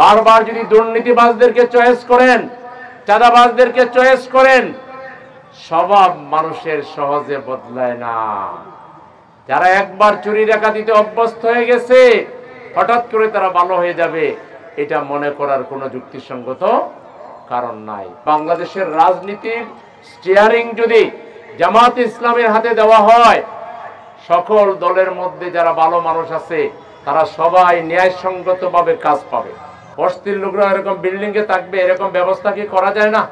বারবার যদি দুর্নীতিবাজদেরকে চয়েস করেন, চাঁদাবাজদেরকে চয়েস করেন, স্বভাব মানুষের সহজে বদলায় না। যারা একবার চুরি ডাকাতিতে অভ্যস্ত হয়ে গেছে, হঠাৎ করে তারা ভালো হয়ে যাবে, এটা মনে করার কোনো যুক্তিসঙ্গত কারণ নাই। বাংলাদেশের রাজনীতির স্টিয়ারিং যদি জামাত ইসলামের হাতে দেওয়া হয়, সকল দলের মধ্যে যারা ভালো মানুষ আছে তারা সবাই ন্যায়সঙ্গতভাবে কাজ পাবে। বস্তির লোকরা এরকম বিল্ডিং এ থাকবে, এরকম ব্যবস্থা কি করা যায় না?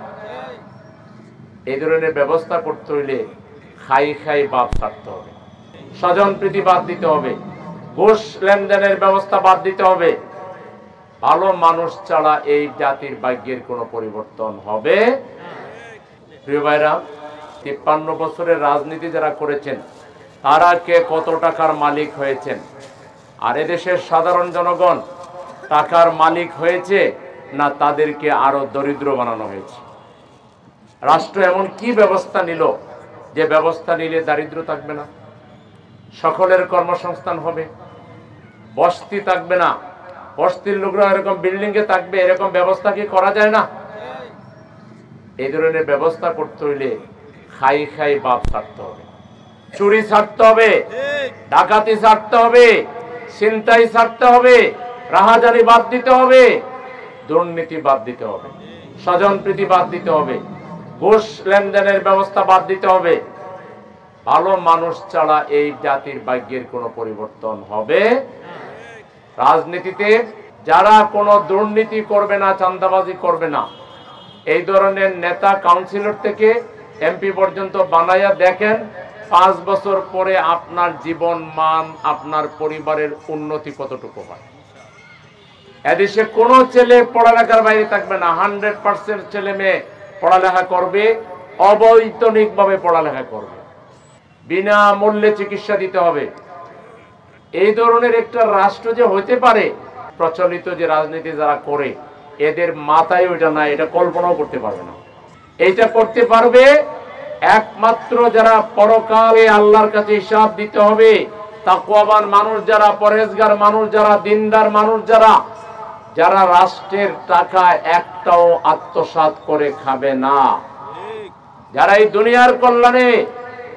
এই ধরনের ব্যবস্থা করতে হইলে খাই খাই বাদ ছাড়তে হবে, স্বজন প্রীতি বাদ দিতে হবে, ঘুষ লেনদেনের ব্যবস্থা বাদ দিতে হবে। ভালো মানুষ ছাড়া এই জাতির ভাগ্যের কোনো পরিবর্তন হবে। প্রিয় ভাইরা, 53 বছরের রাজনীতি যারা করেছেন তারা কে কত টাকার মালিক হয়েছেন, আর এদেশের সাধারণ জনগণ টাকার মালিক হয়েছে না তাদেরকে আরো দরিদ্র বানানো হয়েছে? রাষ্ট্র এমন কি ব্যবস্থা নিল যে ব্যবস্থা নিলে দারিদ্র থাকবে না, সকলের কর্মসংস্থান হবে, বস্তি থাকবে না, বস্তির লোকরা এরকম বিল্ডিং এ থাকবে, এরকম ব্যবস্থা কি করা যায় না? এই ধরনের ব্যবস্থা করতে হইলে খাই খাই বাদ ছাড়তে হবে, চুরি ছাড়তে হবে, ডাকাতি ছাড়তে হবে, ছিনতাই ছাড়তে হবে, রাহাজানি বাদ দিতে হবে, দুর্নীতি বাদ দিতে হবে, স্বজন প্রীতি বাদ দিতে হবে, ঘুষ লেনদেনের ব্যবস্থা বাদ দিতে হবে। ভালো মানুষ ছাড়া এই জাতির ভাগ্যের কোনো পরিবর্তন হবে? রাজনীতিতে যারা কোনো দুর্নীতি করবে না, চাঁদাবাজি করবে না, এই ধরনের নেতা কাউন্সিলর থেকে এমপি পর্যন্ত বানাইয়া দেখেন, 5 বছর পরে আপনার জীবন মান, আপনার পরিবারের উন্নতি কতটুকু হয়। এদেশে কোনো ছেলে পড়ালেখার বাইরে থাকবে না, 100% ছেলে মেয়ে পড়ালেখা করবে, অবৈতনিকভাবে পড়ালেখা করবে, বিনামূল্যে চিকিৎসা দিতে হবে। এই ধরনের একটা রাষ্ট্র যে হইতে পারে, প্রচলিত যে রাজনীতি যারা করে এদের মাথায় ওইটা নাই, এটা কল্পনাও করতে পারবে না। এইটা করতে পারবে একমাত্র যারা পরকালে আল্লাহর কাছে হিসাব দিতে হবে, তাকওয়াবান মানুষ যারা, পরহেজগার মানুষ যারা, দিনদার মানুষ যারা, যারা রাষ্ট্রের টাকা একটাও আত্মসাৎ করে খাবে না, যারা এই দুনিয়ার কল্যাণে,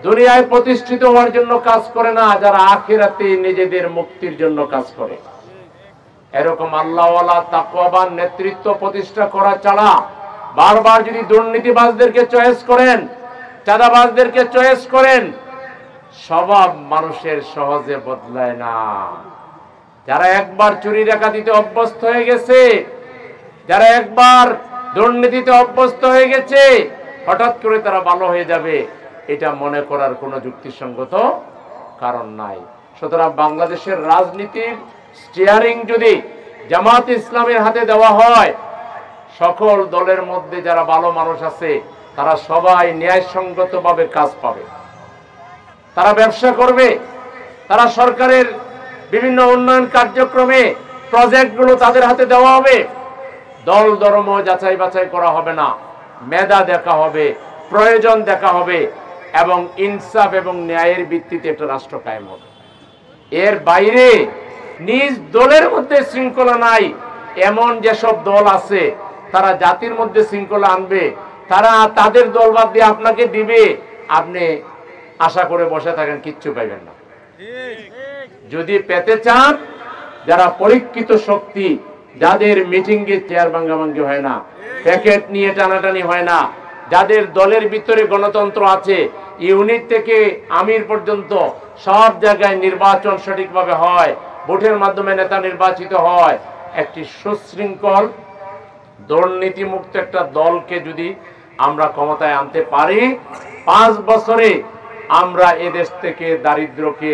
দুনিয়ায় প্রতিষ্ঠিত হওয়ার জন্য কাজ করে না, যারা আখিরাতে নিজেদের মুক্তির জন্য কাজ করে। এরকম আল্লাহওয়ালা তাকওয়াবান নেতৃত্ব প্রতিষ্ঠা করা ছাড়া বারবার যদি দুর্নীতিবাজদেরকে চয়েস করেন, চাঁদাবাজদেরকে চয়েস করেন, স্বভাব মানুষের সহজে বদলায় না। যারা একবার চুরি ডাকাতিতে অভ্যস্ত হয়ে গেছে, যারা একবার দুর্নীতিতে অভ্যস্ত হয়ে গেছে, হঠাৎ করে তারা ভালো হয়ে যাবে, এটা মনে করার কোনো যুক্তিসঙ্গত কারণ নাই। সুতরাং বাংলাদেশের রাজনীতির স্টিয়ারিং যদি জামাত ইসলামের হাতে দেওয়া হয়, সকল দলের মধ্যে যারা ভালো মানুষ আছে তারা সবাই ন্যায়সঙ্গতভাবে কাজ পাবে, তারা ব্যবসা করবে, তারা সরকারের বিভিন্ন উন্নয়ন কার্যক্রমে প্রজেক্টগুলো তাদের হাতে দেওয়া হবে। দল ধর্ম যাচাই বাছাই করা হবে না, মেধা দেখা হবে, প্রয়োজন দেখা হবে, এবং ইনসাফ এবং ন্যায়ের ভিত্তিতে একটা রাষ্ট্র কায়েম হবে। এর বাইরে নিজ দলের মধ্যে শৃঙ্খলা নাই এমন যেসব দল আছে, তারা জাতির মধ্যে শৃঙ্খলা আনবে, তারা তাদের দল বাদ দিয়ে আপনাকে দিবে, আপনি আশা করে বসে থাকেন, কিচ্ছু পাইবেন না। যদি পেতে চান, যারা পরীক্ষিত শক্তি, যাদের মিটিং এ চেয়ার ভাঙ্গাভাঙ্গি হয় না, প্যাকেট নিয়ে টানাটানি হয় না, যাদের দলের ভিতরে গণতন্ত্র আছে, ইউনিট থেকে আমির পর্যন্ত সব জায়গায় নির্বাচন সঠিকভাবে হয়, ভোটের মাধ্যমে নেতা নির্বাচিত হয়, একটি সুশৃঙ্খল দুর্নীতিমুক্ত একটা দলকে যদি আমরা ক্ষমতায় আনতে পারি, 5 বছরে আমরা এদেশ থেকে দারিদ্র্যকে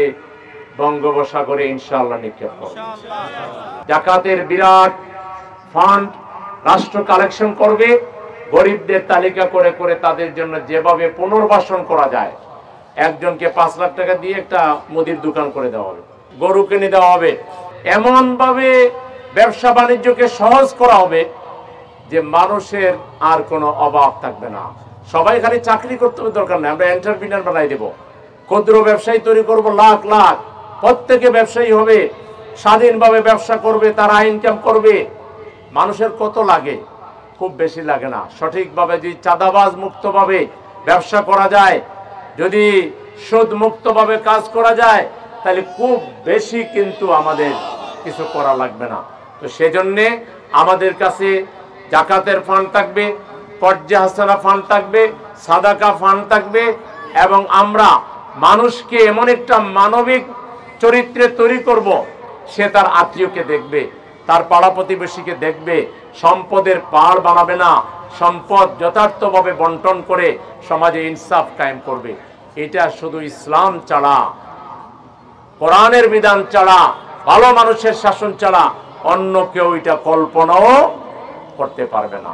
বঙ্গোপসাগরে ইনশাআল্লাহ নিক্ষেপ করব। জাকাতের বিরাট ফান্ড রাষ্ট্র কালেকশন করবে, গরিবদের তালিকা করে করে তাদের জন্য যেভাবে পুনর্বাসন করা যায়, একজনকে 5 লাখ টাকা দিয়ে একটা মুদির দোকান করে দেওয়া হবে, গরু কিনে দেওয়া হবে, এমন ভাবে ব্যবসা বাণিজ্যকে সহজ করা হবে যে মানুষের আর কোনো অভাব থাকবে না। সবাই খালি চাকরি করতে হবে দরকার নেই, আমরা এন্টারপ্রেনার বানাই দেব, ক্ষুদ্র ব্যবসায়ী তৈরি করব, লাখ লাখ, প্রত্যেকে ব্যবসায়ী হবে, স্বাধীনভাবে ব্যবসা করবে, তারা ইনকাম করবে, মানুষের কত লাগে? খুব বেশি লাগে না। সঠিকভাবে যদি চাঁদাবাজ মুক্তভাবে ব্যবসা করা যায়, যদি সুদ মুক্তভাবে কাজ করা যায়, তাহলে খুব বেশি কিন্তু আমাদের কিছু করা লাগবে না। তো সেজন্যে আমাদের কাছে জাকাতের ফান্ড থাকবে, পর্যায় হাসানা ফান্ড থাকবে, সাদাকা ফান্ড থাকবে, এবং আমরা মানুষকে এমন একটা মানবিক চরিত্রে তৈরি করব, সে তার আত্মীয়কে দেখবে, তার পাড়া প্রতিবেশীকে দেখবে, সম্পদের পাহাড় বানাবে না, সম্পদ যথার্থভাবে বন্টন করে সমাজে ইনসাফ কায়েম করবে। এটা শুধু ইসলাম ছাড়া, কোরআনের বিধান ছাড়া, ভালো মানুষের শাসন ছাড়া অন্য কেউ এটা কল্পনাও করতে পারবে না।